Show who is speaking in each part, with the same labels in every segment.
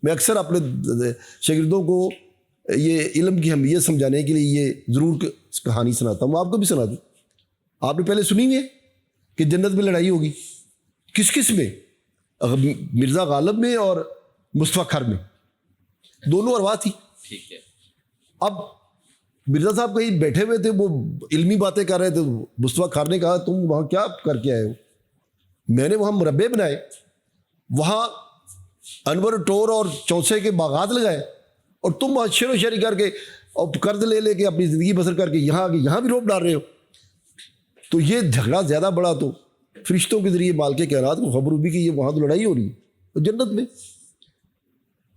Speaker 1: میں اکثر اپنے شاگردوں کو یہ علم کی اہمیت سمجھانے کے لیے یہ ضرور کہانی سناتا ہوں. آپ کو بھی سنا دوں. آپ نے پہلے سنی ہے کہ جنت میں لڑائی ہوگی. کس کس میں؟ مرزا غالب میں اور مصطفیٰ کھر میں. دونوں ارواح تھی.
Speaker 2: ٹھیک ہے.
Speaker 1: اب مرزا صاحب کہیں بیٹھے ہوئے تھے, وہ علمی باتیں کر رہے تھے. مصطفیٰ کھر نے کہا تم وہاں کیا کر کے آئے ہو؟ میں نے وہاں مربع بنائے, وہاں انور ٹور اور چونسے کے باغات لگائے, اور تم وہاں شعر و شاعری کر کے اور قرض لے لے کے اپنی زندگی بسر کر کے یہاں آ کے یہاں بھی روپ ڈال رہے ہو. تو یہ جھگڑا زیادہ بڑا تو فرشتوں کے ذریعے مالک کائنات کو خبر ہوئی کہ یہ وہاں تو لڑائی ہو رہی ہے تو جنت میں.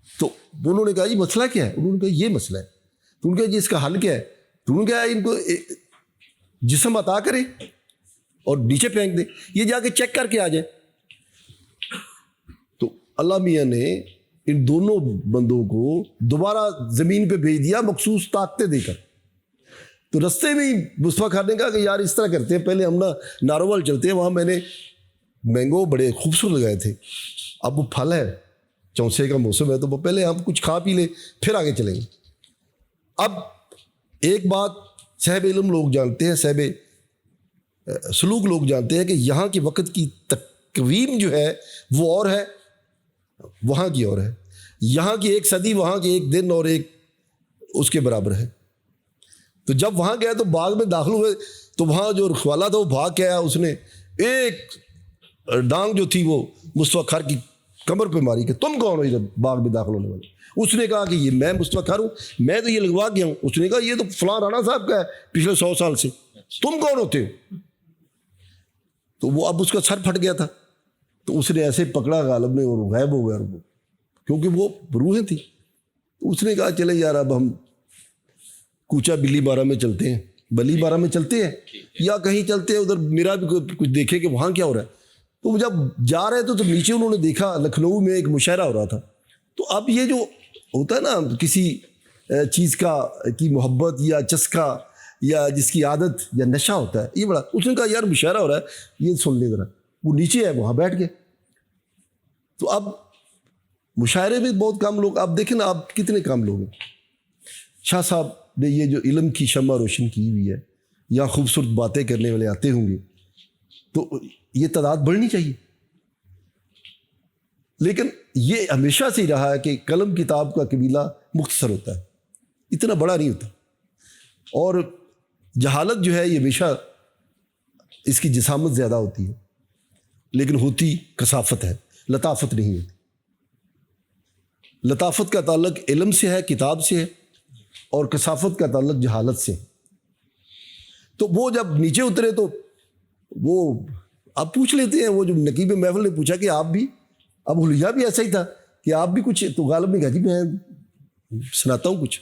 Speaker 1: تو انہوں نے کہا جی مسئلہ کیا ہے؟ انہوں نے کہا یہ مسئلہ ہے. تو انہوں نے کہا جی اس کا حل کیا ہے؟ تو انہوں نے کہا ان کو جسم عطا کرے اور نیچے پھینک دے, یہ جا کے چیک کر کے آ جائے. تو اللہ میاں نے ان دونوں بندوں کو دوبارہ زمین پہ بھیج دیا مخصوص طاقتیں دے کر. تو رستے میں ہی مصطفیٰ کھر نے کہا کہ یار اس طرح کرتے ہیں, پہلے ہم نا ناروال چلتے ہیں, وہاں میں نے مینگو بڑے خوبصورت لگائے تھے, اب وہ پھل ہے, چونسے کا موسم ہے, تو وہ پہلے ہم کچھ کھا پی لیں پھر آگے چلیں گے. اب ایک بات صاحب علم لوگ جانتے ہیں, صاحب سلوک لوگ جانتے ہیں کہ یہاں کے وقت کی تقویم جو ہے وہ اور ہے, وہاں کی اور ہے. یہاں کی ایک صدی وہاں کے ایک دن اور ایک اس کے برابر ہے. تو جب وہاں گیا تو باغ میں داخل ہوئے تو وہاں جو رکھوالا تھا وہ بھاگ کے آیا, اس نے ایک ڈانگ جو تھی وہ مصطفیٰ کھر کی کمر پہ ماری کہ تم کون ہو ادھر باغ میں داخل ہونے والے. اس نے کہا کہ یہ میں مصطفیٰ کھر ہوں, میں تو یہ لگوا گیا ہوں. اس نے کہا یہ تو فلاں رانا صاحب کا ہے پچھلے 100 سال سے, تم کون ہوتے ہو؟ تو وہ اب اس کا سر پھٹ گیا تھا. تو اس نے ایسے پکڑا غالب نے اور غائب ہو گیا, کیونکہ وہ روحیں تھیں. تو اس نے کہا چلے یار اب ہم کوچا بلی بارہ میں چلتے ہیں, بلی بارہ میں چلتے ہیں یا کہیں چلتے ہیں ادھر, میرا بھی کچھ دیکھے کہ وہاں کیا ہو رہا ہے. تو جب جا رہے تھے تو نیچے انہوں نے دیکھا لکھنؤ میں ایک مشاعرہ ہو رہا تھا. تو اب یہ جو ہوتا ہے نا کسی چیز کی محبت یا چسکا یا جس کی عادت یا نشہ ہوتا ہے, یہ بڑا, اس نے کہا یار مشاعرہ ہو رہا ہے یہ سن لے ذرا. وہ نیچے ہے, وہاں بیٹھ گئے. تو اب مشاعرے میں بہت کم لوگ, آپ دیکھیں نا آپ کتنے کم لوگ ہیں. شاہ صاحب نے یہ جو علم کی شمع روشن کی ہوئی ہے, یا خوبصورت باتیں کرنے والے آتے ہوں گے, تو یہ تعداد بڑھنی چاہیے. لیکن یہ ہمیشہ سے ہی رہا ہے کہ قلم کتاب کا قبیلہ مختصر ہوتا ہے, اتنا بڑا نہیں ہوتا. اور جہالت جو ہے یہ ہمیشہ اس کی جسامت زیادہ ہوتی ہے, لیکن ہوتی کثافت ہے, لطافت نہیں ہوتی. لطافت کا تعلق علم سے ہے, کتاب سے ہے, اور کثافت کا تعلق جہالت سے. تو وہ جب نیچے اترے تو وہ آپ پوچھ لیتے ہیں, وہ جو نقیب محفل نے پوچھا کہ آپ بھی, اب حلیہ بھی ایسا ہی تھا کہ آپ بھی کچھ, تو غالب نے کہا جی میں سناتا ہوں کچھ.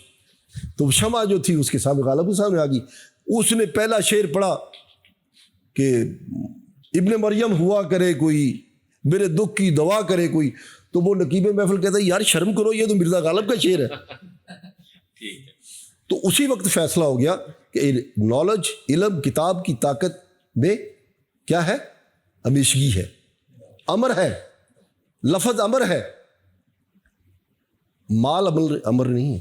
Speaker 1: تو شمع جو تھی اس کے سامنے غالب کے سامنے آ گئی. اس نے پہلا شعر پڑھا کہ ابن مریم ہوا کرے کوئی, میرے دکھ کی دوا کرے کوئی. تو وہ نقیب محفل کہتا ہے یار شرم کرو, یہ تو مرزا غالب کا شعر ہے. تو اسی وقت فیصلہ ہو گیا کہ نالج, علم, کتاب کی طاقت میں کیا ہے؟ ہمیشگی ہے, امر ہے, لفظ امر ہے, مال امر نہیں ہے.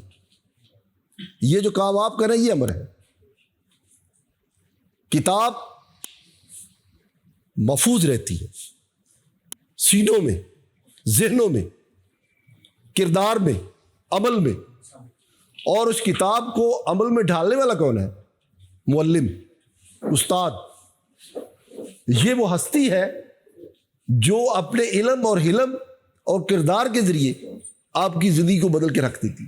Speaker 1: یہ جو کام آپ کر رہے ہیں یہ امر ہے. کتاب محفوظ رہتی ہے سینوں میں, ذہنوں میں, کردار میں, عمل میں. اور اس کتاب کو عمل میں ڈھالنے والا کون ہے؟ معلم, استاد. یہ وہ ہستی ہے جو اپنے علم اور حلم اور کردار کے ذریعے آپ کی زندگی کو بدل کے رکھ دیتی.